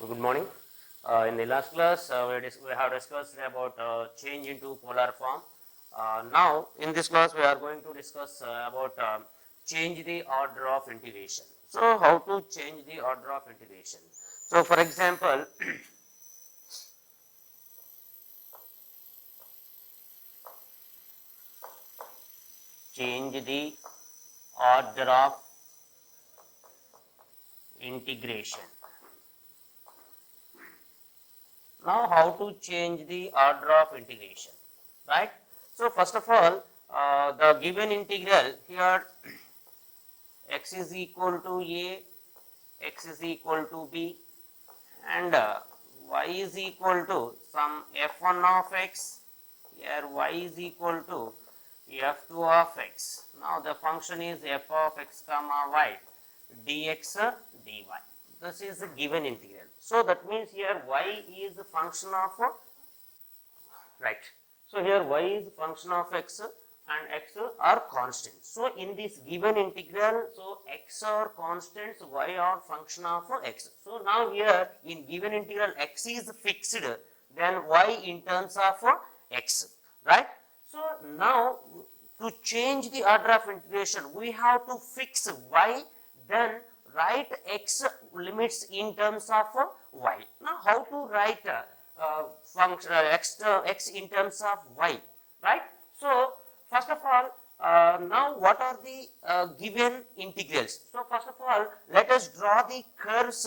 So good morning. In the last class, we have discussed about change into polar form. Now, in this class, we are going to discuss about change the order of integration. So, how to change the order of integration? So, for example, change the order of integration. Now, how to change the order of integration, right? So, first of all, the given integral here x is equal to a, x is equal to b, and y is equal to some f1 of x, here y is equal to f2 of x. Now, the function is f of x comma y dx dy. This is a given integral. So, that means here y is a function of right. So, here y is a function of x and x are constants. So, in this given integral, so x are constants, y are function of x. So, now here in given integral x is fixed, then y in terms of x, right. So, now to change the order of integration, we have to fix y, then write x limits in terms of y. Now, how to write function x in terms of y, right? So, first of all, now what are the given integrals? So, first of all, let us draw the curves.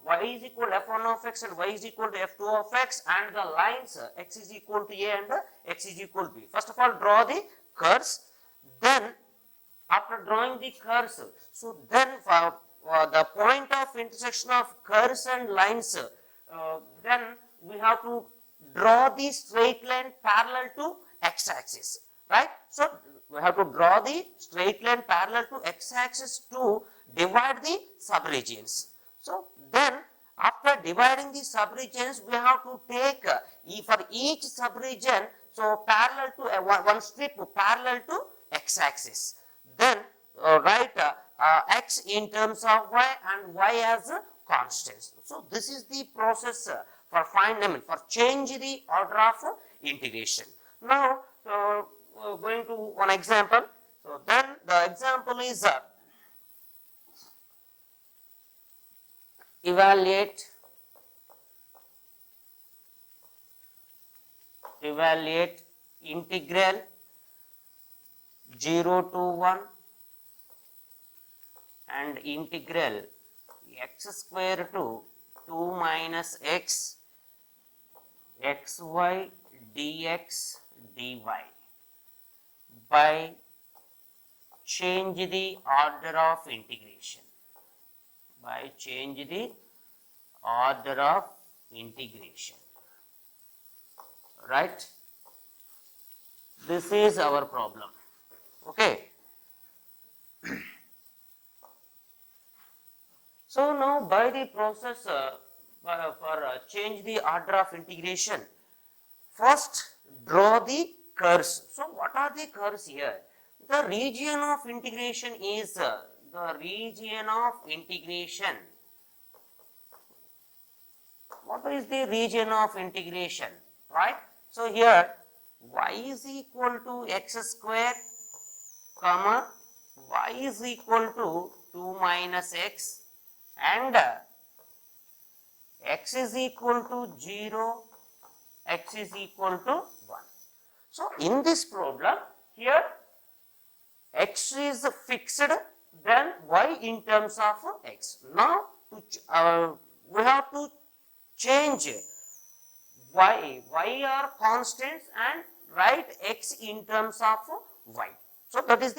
Y is equal to f1 of x and y is equal to f2 of x, and the lines x is equal to a and x is equal to b. First of all, draw the curves. Then, after drawing the curves, so then the point of intersection of curves and lines, then we have to draw the straight line parallel to x-axis, right? So, we have to draw the straight line parallel to x-axis to divide the subregions. So, then after dividing the subregions, we have to take for each subregion, so parallel to one strip parallel to x-axis. Then write x in terms of y and y as constants. So, this is the process for for change the order of integration. Now, going to one example. So, then the example is evaluate integral 0 to 1 and integral x square to 2 minus x xy dx dy by change the order of integration, right. This is our problem, okay. So, now by the process for change the order of integration, first draw the curves. So, what are the curves here? The region of integration is what is the region of integration, right? So, here y is equal to x square comma y is equal to 2 minus x and x is equal to 0, x is equal to 1. So, in this problem here x is fixed, then y in terms of x. Now, we have to change y are constants and write x in terms of y. So, that is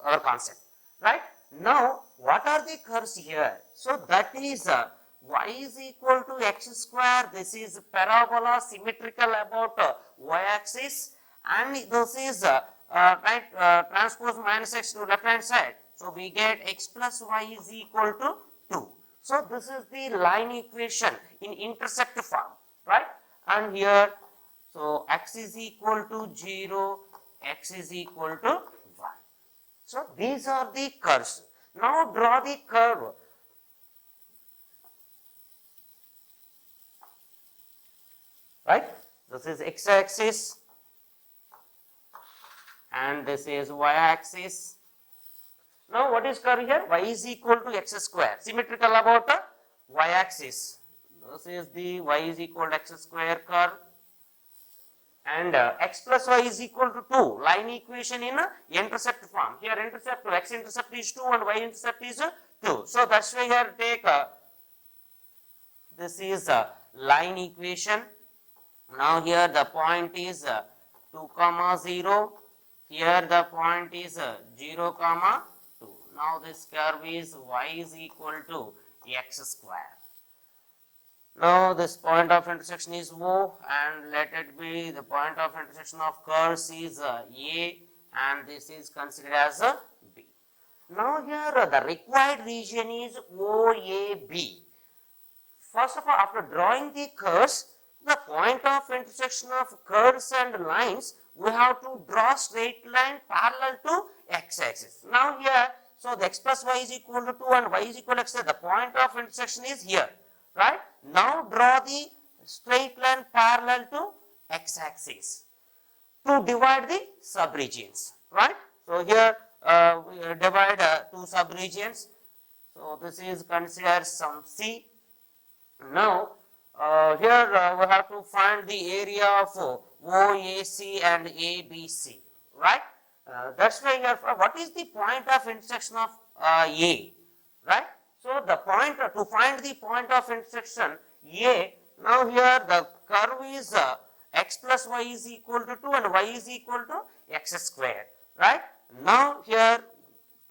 our concept, right. Now, what are the curves here? So, that is y is equal to x square, this is parabola symmetrical about y axis, and this is transpose minus x to left hand side. So, we get x plus y is equal to 2. So, this is the line equation in intersect form, right, and here, so x is equal to 0, x is equal to 1. So, these are the curves. Now, draw the curve right? This is x-axis and this is y-axis. Now what is curve here? Y is equal to x square, symmetrical about the y-axis. This is the y is equal to x square curve, and x plus y is equal to 2, line equation in intercept form. Here intercept, x intercept is 2 and y intercept is 2. So that's why here take this is a line equation. Now here the point is 2 comma 0. Here the point is 0 comma 2. Now this curve is y is equal to x square. Now this point of intersection is O, and let it be the point of intersection of curves is A, and this is considered as a B. Now here the required region is OAB. First of all, after drawing the curves, the point of intersection of curves and lines, we have to draw straight line parallel to x-axis. Now here, so the x plus y is equal to 2 and y is equal to x, the point of intersection is here, right? Now draw the straight line parallel to x-axis to divide the subregions, right? So here we divide two subregions. So this is considered some C. Now here we have to find the area of OAC and ABC, right? That's why here, what is the point of intersection of A, right? So the point to find the point of intersection A, now here the curve is x plus y is equal to 2 and y is equal to x square, right? Now here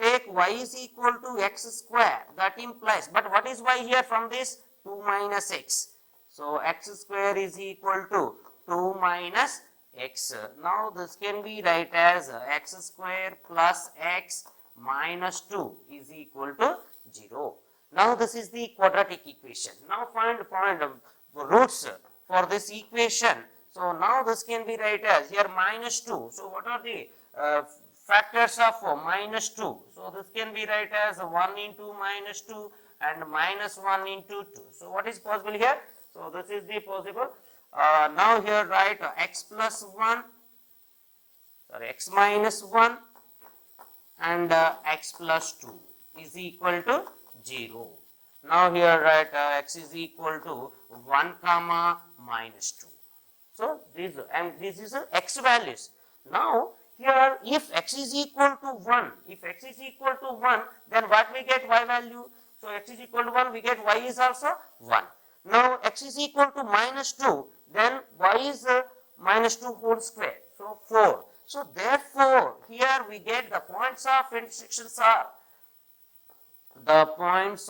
take y is equal to x square, that implies, but what is y here from this? 2 minus x. So x square is equal to 2 minus x. Now this can be write as x square plus x minus 2 is equal to 0. Now this is the quadratic equation. Now find point of roots for this equation. So now this can be write as here minus 2. So what are the factors of minus 2? So this can be write as 1 into minus 2 and minus 1 into 2. So what is possible here? So this is the possible. Now here write x plus 1, sorry, x minus 1 and x plus 2 is equal to 0. Now here write x is equal to 1 comma minus 2. So this and this is x values. Now here if x is equal to 1, if x is equal to 1, then what we get y value? So x is equal to 1, we get y is also 1. Now x is equal to minus 2, then y is minus 2 whole square. So 4. So therefore here we get the points of intersections are the points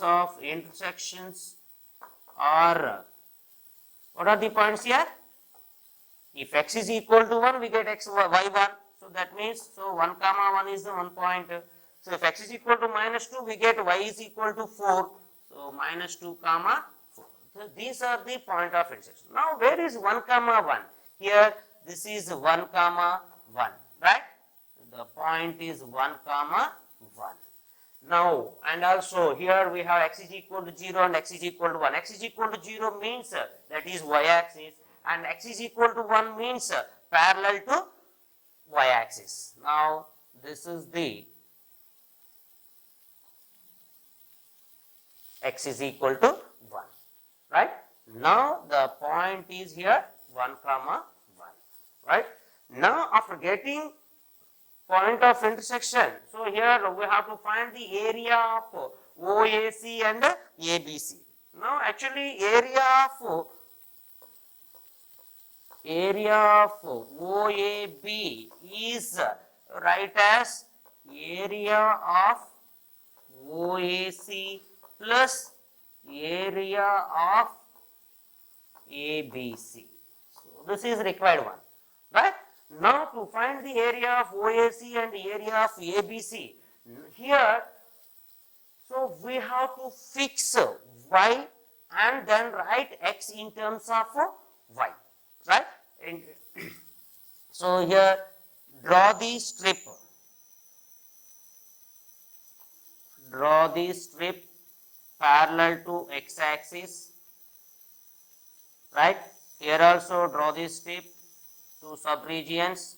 of intersections are, what are the points here? If x is equal to 1, we get x y1. So that means, so 1 comma 1 is the 1 point. So if x is equal to minus 2, we get y is equal to 4. So minus 2 comma 4. So these are the point of intersection. Now where is 1 comma 1? Here this is 1 comma 1, right? The point is 1 comma 1. Now and also here we have x is equal to 0 and x is equal to 1. X is equal to 0 means that is y axis, and x is equal to 1 means parallel to y axis. Now this is the x is equal to 1, right? Now the point is here 1 comma 1, right? Now after getting point of intersection, so here we have to find the area of OAC and ABC. Now actually area of OAB is write as area of OAC plus area of ABC. So this is required one, right? Now to find the area of OAC and area of ABC, here, so we have to fix y and then write x in terms of y, right? And so here draw the strip, parallel to x axis, right? Here also draw this strip to subregions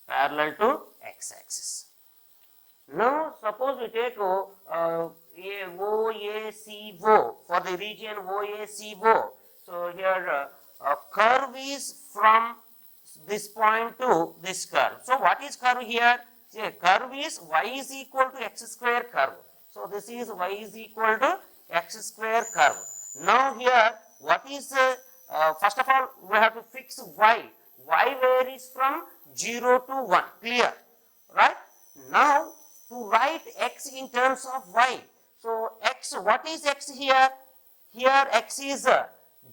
parallel to x axis. Now suppose we take OACO for the region OACO. So here a curve is from this point to this curve. So what is curve here? See, curve is y is equal to x square curve. So this is y is equal to x square curve. Now here what is first of all we have to fix y. Y varies from 0 to 1. Clear, right? Now to write x in terms of y. So x, what is x here? Here x is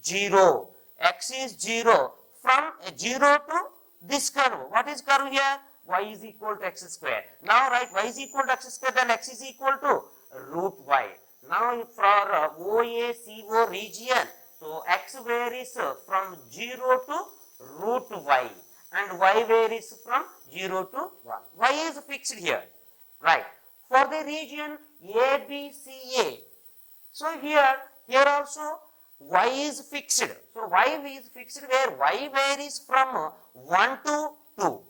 0. X is 0. From 0 to this curve. What is curve here? Y is equal to x square. Now write y is equal to x square, then x is equal to root y. Now for OACO region, so x varies from 0 to root y and y varies from 0 to 1. Y is fixed here, right? For the region ABCA, so here also y is fixed. So y is fixed where y varies from 1 to 2.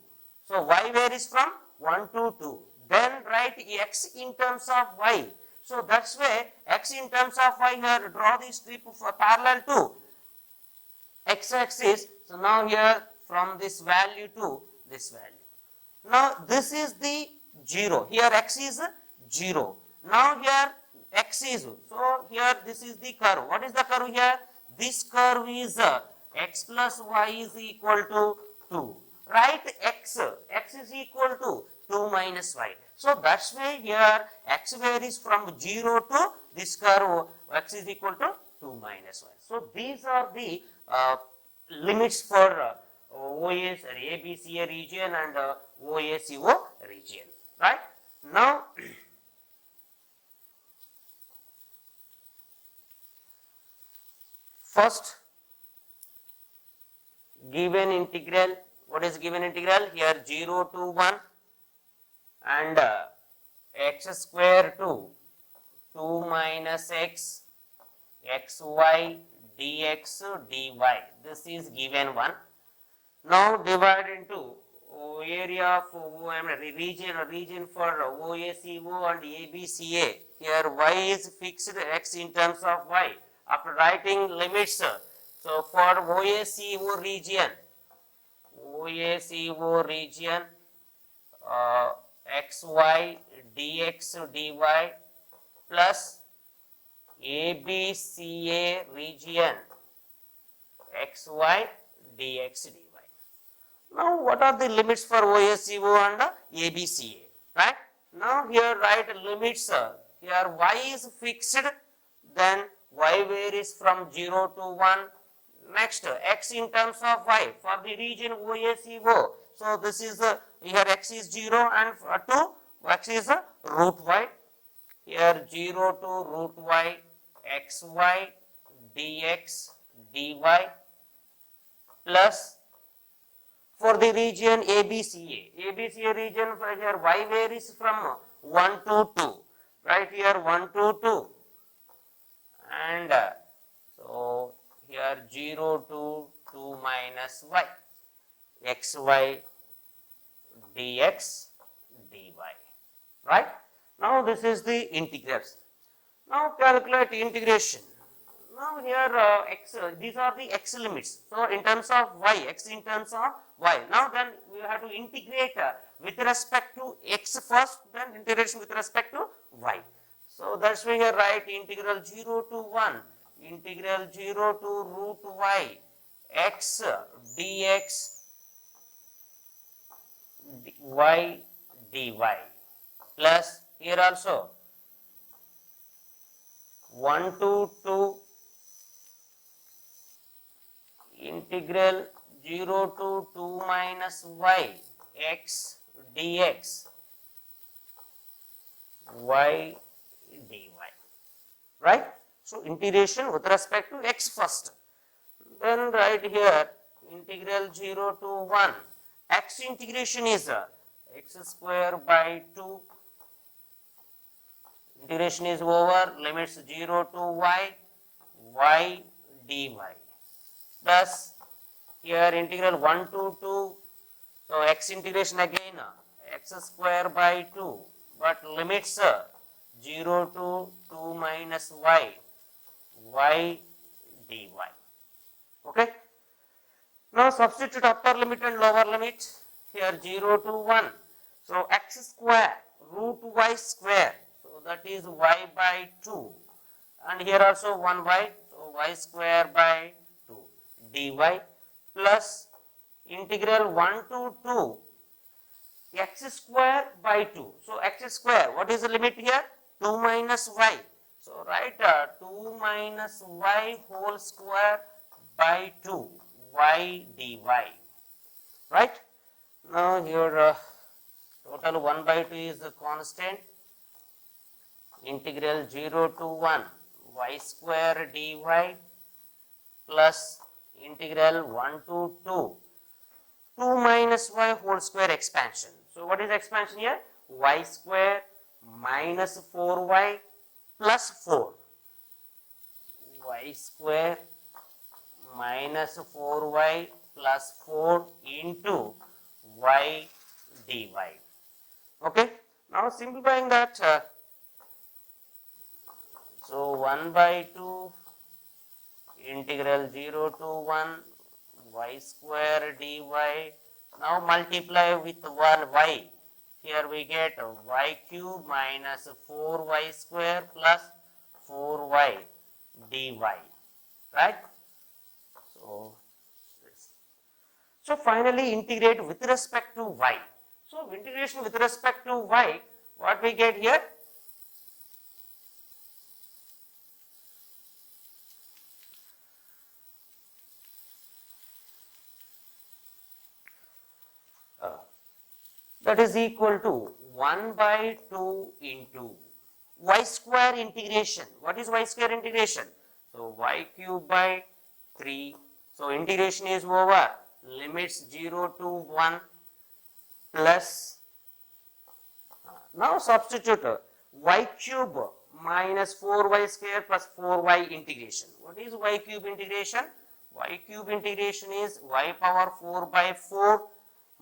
So y varies from 1 to 2. Then write x in terms of y. So that's why x in terms of y here, draw the strip for parallel to x axis. So now here from this value to this value. Now this is the 0. Here x is 0. Now here x is, so here this is the curve. What is the curve here? This curve is x plus y is equal to 2. Write x is equal to 2 minus y. So that's why here x varies from 0 to this curve, x is equal to 2 minus y. So these are the limits for ABCA region and OACO region, right? Now first given integral, what is given integral? Here 0 to 1 and x square to 2 minus x xy dx dy. This is given one. Now divide into area of region for OACO and ABCA. Here y is fixed x in terms of y. After writing limits, so for OACO region xy dx dy plus ABCA region xy dx dy. Now what are the limits for OACO and ABCA, right? Now here write limits, here y is fixed, then y varies from 0 to 1. Next x in terms of y for the region OACO. So this is here x is 0 and 2 x is root y. Here 0 to root y xy dx dy plus for the region ABCA. ABCA region for here y varies from 1 to 2. Right here 1 to 2 and so here 0 to 2 minus y xy dx dy, right? Now this is the integrals. Now calculate integration. Now here x, these are the x limits. So in terms of y, x in terms of y. Now then we have to integrate with respect to x first, then integration with respect to y. So that's why here write integral 0 to 1, integral 0 to root y x dx y dy plus here also 1 to 2 integral 0 to 2 minus y x dx y dy, right? So integration with respect to x first, then write here integral 0 to 1, x integration is x square by 2 Integration is over, limits 0 to y dy. Thus, here integral 1 to 2, so x integration again, x square by 2, but limits 0 to 2 minus y dy. Okay. Now substitute upper limit and lower limit, here 0 to 1. So x square root y square, so that is y by 2, and here also 1y, so y square by 2 dy plus integral 1 to 2 x square by 2. So x square, what is the limit here? 2 minus y. So write 2 minus y whole square by 2 y dy. Right? Now here total 1 by 2 is the constant. Integral 0 to 1 y square dy plus integral 1 to 2 2 minus y whole square expansion. So what is expansion here? Y square minus 4y plus 4. Y square minus 4y plus 4 into y dy. Okay. Now simplifying that, so 1 by 2 integral 0 to 1 y square dy. Now multiply with 1 y. Here we get y cube minus 4y square plus 4y dy. Right? So finally integrate with respect to y. So integration with respect to y, what we get here? That is equal to 1 by 2 into y square integration. What is y square integration? So y cube by 3. So integration is over. Limits 0 to 1 plus, now substitute y cube minus 4y square plus 4y integration. What is y cube integration? Y cube integration is y power 4 by 4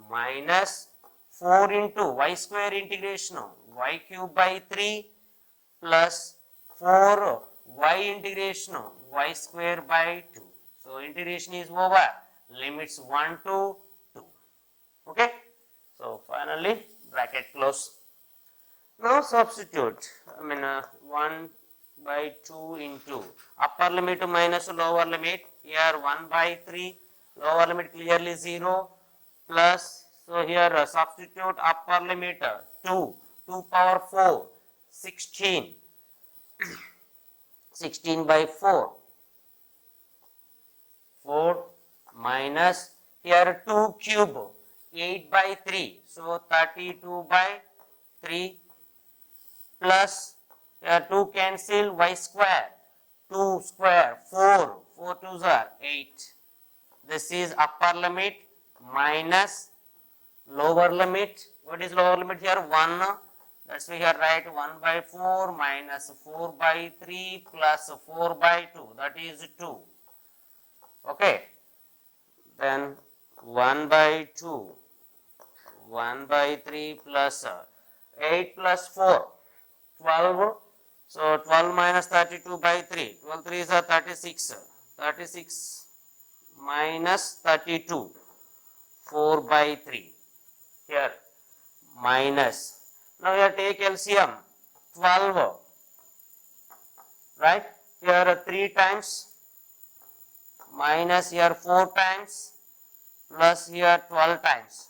minus 4 into y square integration y cube by 3 plus 4 y integration y square by 2. So integration is over. Limits 1 to 2. Okay. So finally bracket close. Now substitute, 1 by 2 into upper limit minus lower limit, here 1 by 3, lower limit clearly 0 plus, so here substitute upper limit 2 power 4, 16, 16 by 4, 4 minus here 2 cube, 8 by 3, so 32 by 3 plus here 2 cancel, y square, 2 square, 4, 4 2s are 8. This is upper limit minus lower limit. What is lower limit here? 1. That's why here write 1 by 4 minus 4 by 3 plus 4 by 2. That is 2. Okay. Then 1 by 2, 1 by 3 plus 8 plus 4, 12. So 12 minus 32 by 3, 12 3s are 36, 36 minus 32, 4 by 3, here minus, now here take LCM, 12, right, here 3 times, minus here 4 times, plus here 12 times,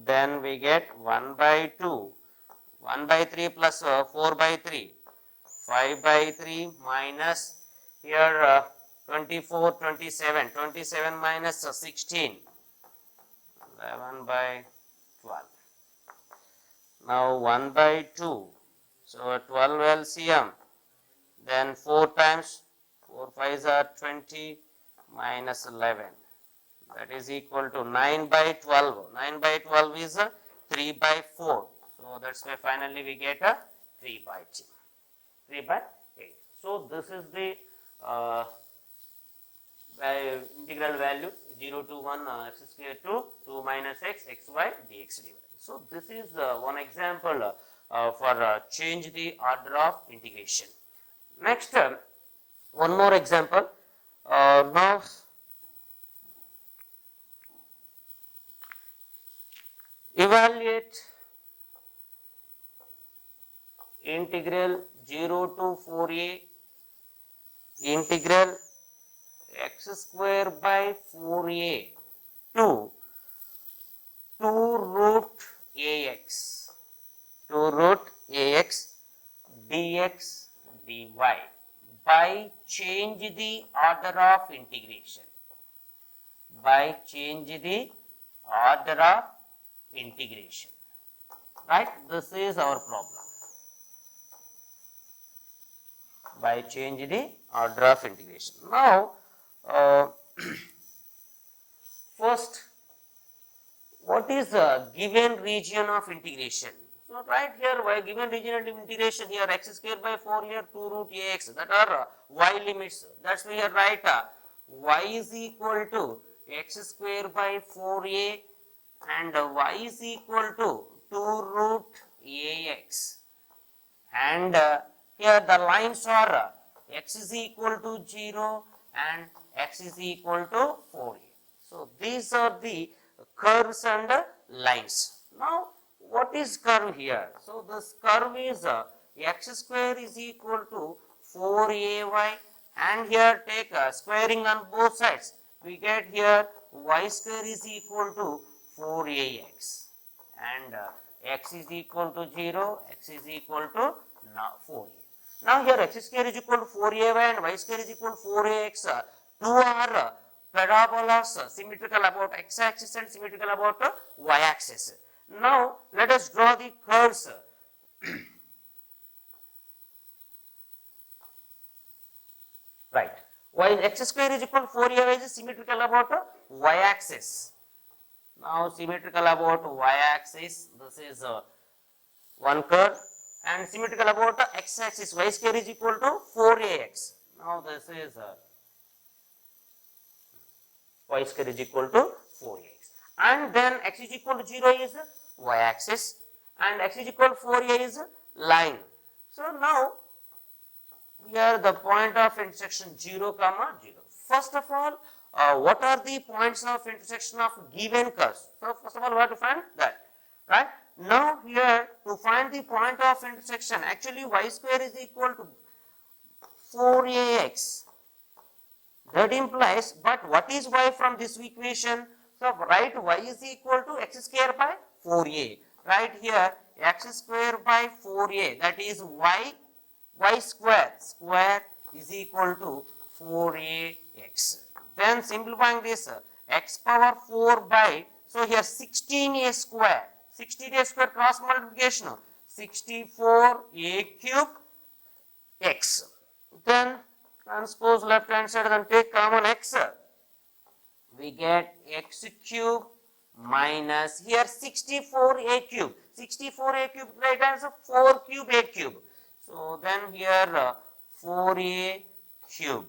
then we get 1 by 2, 1 by 3 plus 4 by 3, 5 by 3 minus here 24, 27, 27 minus 16, 11 by 12. Now 1 by 2, so 12 LCM, then 4 times, 4 5s are 20 minus 11. That is equal to 9 by 12. 9 by 12 is 3 by 4. So So that's why finally we get a 3 by 2, 3 by 8. So this is the integral value 0 to 1 x square to 2 minus x xy dx dy. So this is one example for change the order of integration. Next, one more example. Now evaluate integral 0 to 4a integral x square by 4a to 2 root ax dx dy by change the order of integration, right? This is our problem, by change the order of integration. Now first, what is a given region of integration? So right here, by given region of integration, here x square by 4, here 2 root ax, that are y limits. That's why here write y is equal to x square by 4a and y is equal to 2 root ax, and here the lines are x is equal to 0 and x is equal to 4a. So these are the curves and lines. Now what is curve here? So this curve is x square is equal to 4ay, and here take squaring on both sides. We get here y square is equal to 4ax, and x is equal to 0, x is equal to 4a. Now here x square is equal to 4ay and y square is equal to 4ax. Two are parabolas symmetrical about x axis and symmetrical about y axis. Now let us draw the curves. Right. While x square is equal to 4ay is symmetrical about y axis. Now symmetrical about y axis, this is one curve, and symmetrical about x axis, y square is equal to 4ax. Now this is y square is equal to 4ax, and then x is equal to 0 is y axis and x is equal to 4a is line. So now here the point of intersection 0 comma 0. First of all, what are the points of intersection of given curves? So first of all we have to find that, right? Now here to find the point of intersection, actually y square is equal to 4ax. That implies, but what is y from this equation? So write y is equal to x square by 4a. Right here x square by 4a, that is y square is equal to 4ax. Then simplifying this, x power 4 by, so here 16a square cross multiplication, 64a cube x. Then transpose left hand side and take common x, we get x cube minus here 64a cube, right answer 4 cube a cube. So then here 4a cube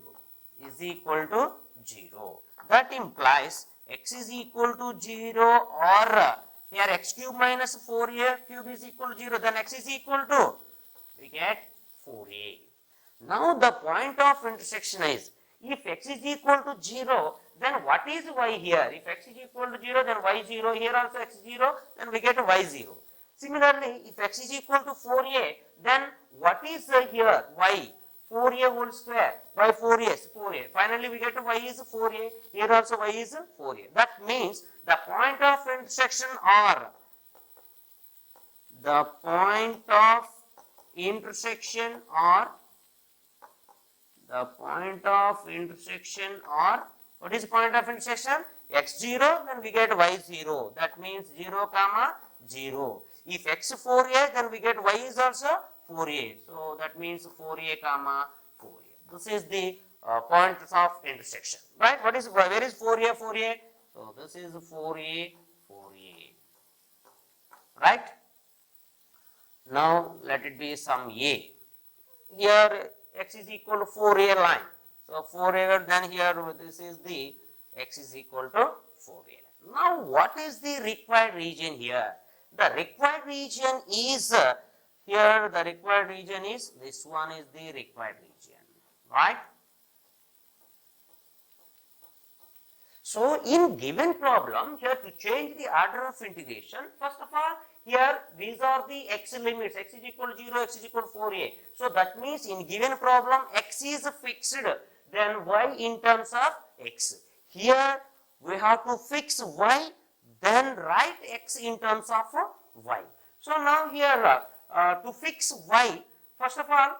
is equal to 0. That implies x is equal to 0, or here x cube minus 4a cube is equal to 0, then x is equal to, we get 4a. Now the point of intersection is, if x is equal to 0, then what is y here? If x is equal to 0, then y 0, here also x 0, then we get y 0. Similarly, if x is equal to 4a, then what is here? Y, 4a whole square by 4a is 4a. Finally, we get y is 4a, here also y is 4a. That means the point of intersection are, the point of intersection are, what is point of intersection? x0, then we get y0. That means 0 comma 0. If x 4a, then we get y is also 4a. So that means 4a comma 4a. This is the points of intersection, right? What is, where is 4a? So this is 4a, right? Now let it be some a. Here x is equal to 4a line. So 4a, then here this is the x is equal to 4a. Now what is the required region here? The required region is here, the required region is, this one is the required region, right? So in given problem, here to change the order of integration, first of all, here these are the x limits, x is equal to 0, x is equal to 4a. So that means in given problem, x is fixed, then y in terms of x. Here we have to fix y, then write x in terms of y. So now here to fix y, first of all,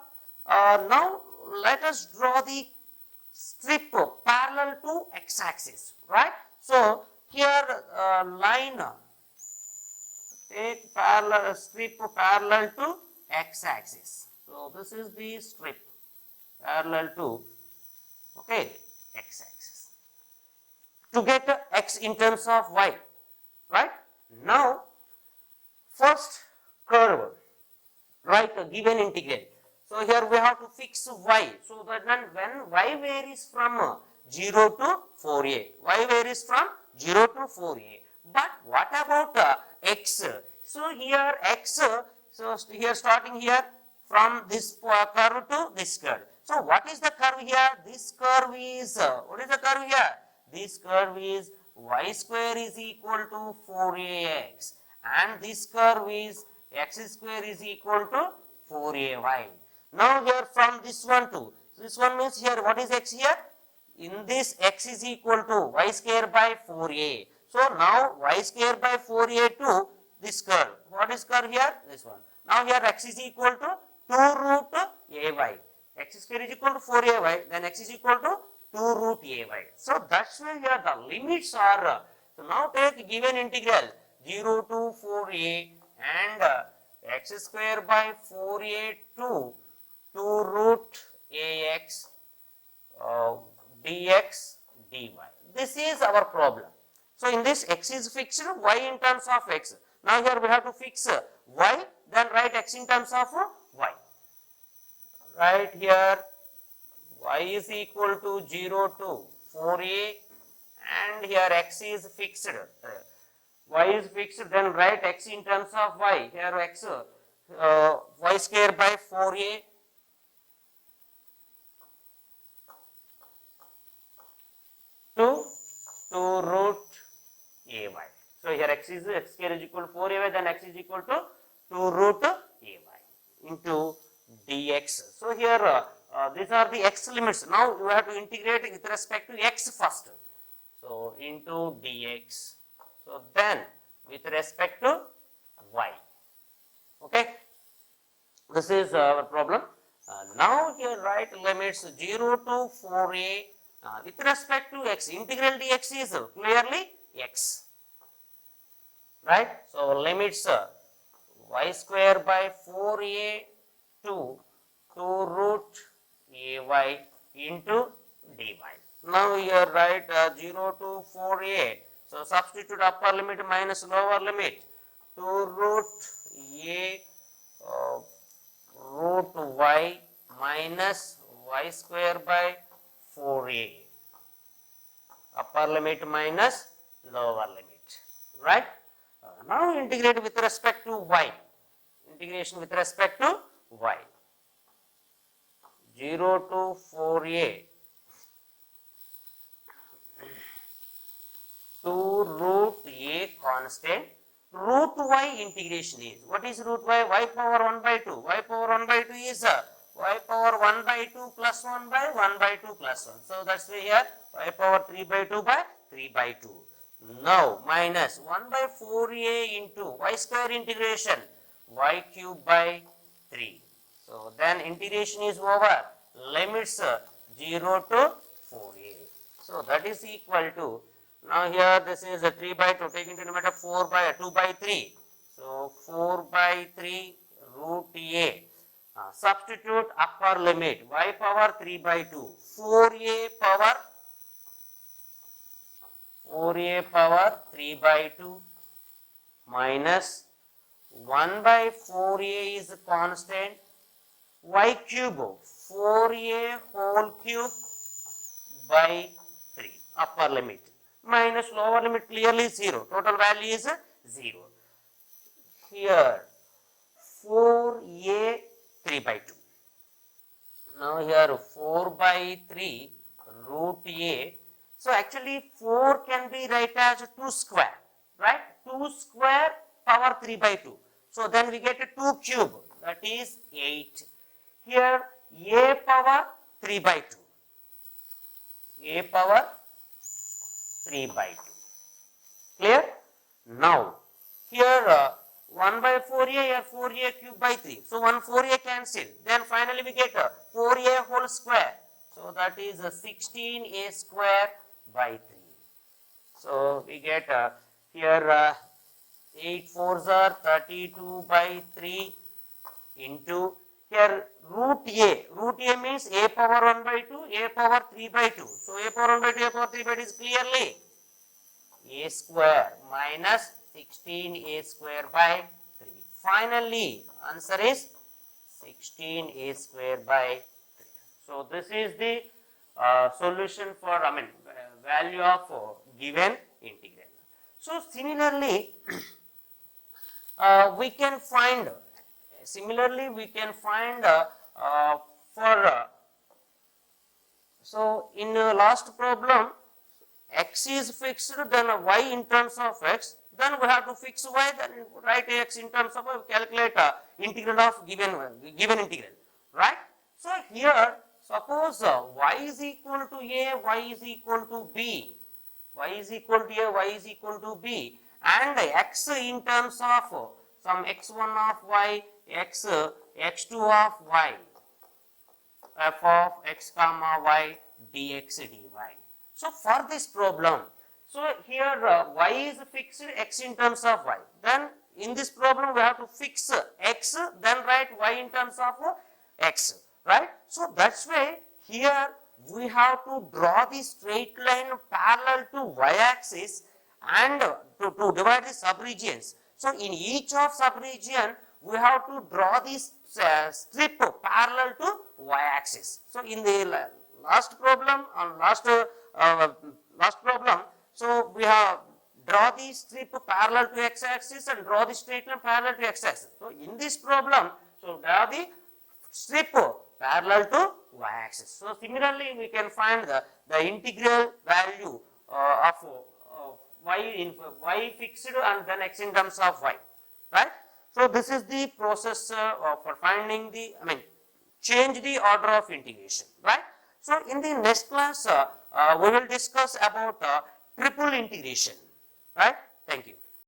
now let us draw the strip parallel to x-axis, right? So here line, take parallel strip parallel to x-axis. So this is the strip parallel to, okay, x-axis to get x in terms of y, right? Now first curve, right, a given integral. So here we have to fix y. So that when y varies from 0 to 4a, y varies from 0 to 4a. But what about x? So here x, so here starting here from this curve to this curve. So what is the curve here? This curve is, what is the curve here? This curve is y square is equal to 4ax, and this curve is x square is equal to 4ay. Now here from this one to this one means here what is x here? In this x is equal to y square by 4a. So now y square by 4a to this curve. What is curve here? This one. Now here x is equal to 2 root ay. X square is equal to 4ay, then x is equal to 2 root ay. So that's why here the limits are. So now take given integral 0 to 4a and x square by 4a to 2 root ax dx dy. This is our problem. So in this x is fixed, y in terms of x. Now here we have to fix y, then write x in terms of y. Right here y is equal to 0 to 4a and here x is fixed. Y is fixed, then write x in terms of y. Here x y square by 4a to 2 root ay. So here x square is equal to 4ay, then x is equal to 2 root ay into dx. So here these are the x limits. Now you have to integrate with respect to x first. So into dx. So then with respect to y. Okay. This is our problem. Now here write limits 0 to 4a with respect to x. Integral dx is clearly x. Right. So limits y square by 4a to 2 root ay into dy. Now here write 0 to 4a. So substitute upper limit minus lower limit 2 root a root y minus y square by 4a. Upper limit minus lower limit. Right. Now integrate with respect to y. Integration with respect to y. 0 to 4a 2 root a constant. Root y integration is, what is root y? Y power 1 by 2. Y power 1 by 2 is y power 1 by 2 plus 1 by 1 by 2 plus 1. So that's why here y power 3 by 2 by 3 by 2. Now minus 1 by 4a into y square integration y cube by 3. So then integration is over. Limits 0 to 4a. So that is equal to, now here this is a 3 by 2, take into the matter 4 by 2 by 3. So 4 by 3 root a. Substitute upper limit y power 3 by 2. 4a power 3 by 2 minus 1 by 4a is constant, y cube 4a whole cube by 3 upper limit minus lower limit clearly 0, total value is 0. Here 4a 3 by 2. Now here 4 by 3 root a. So actually 4 can be write as 2 square, right? 2 square power 3 by 2. So then we get a 2 cube, that is 8. Here a power 3 by 2. A power 3 by 2. Clear? Now here 1 by 4a, here 4a cube by 3. So 1 4a cancel. Then finally we get 4a whole square. So that is 16a square by 3. So we get here 8 4s are 32 by 3 into here root a. Root a means a power 1 by 2, a power 3 by 2. So a power 1 by 2, a power 3 by 2 is clearly a square minus 16a square by 3. Finally, answer is 16a square by 3. So this is the solution for value of given integral. So similarly, we can find for so in last problem x is fixed, then y in terms of x, then we have to fix y, then write x in terms of calculate integral of given integral, right? So here suppose y is equal to a, y is equal to b, y is equal to a, y is equal to b, and x in terms of some x1 of y, x2 of y, f of x comma y dx dy. So for this problem, so here y is fixed, x in terms of y. Then in this problem we have to fix x, then write y in terms of x, right? So that's why here we have to draw the straight line parallel to y axis and to divide the subregions. So in each of subregion we have to draw this strip parallel to y axis. So in the last problem, so we have draw the strip parallel to x axis and draw the straight line parallel to x axis. So in this problem, so draw the strip parallel to y axis. So similarly, we can find the integral value of y fixed and then x in terms of y, right? So this is the process for finding the change the order of integration, right? So in the next class we will discuss about triple integration, right? Thank you.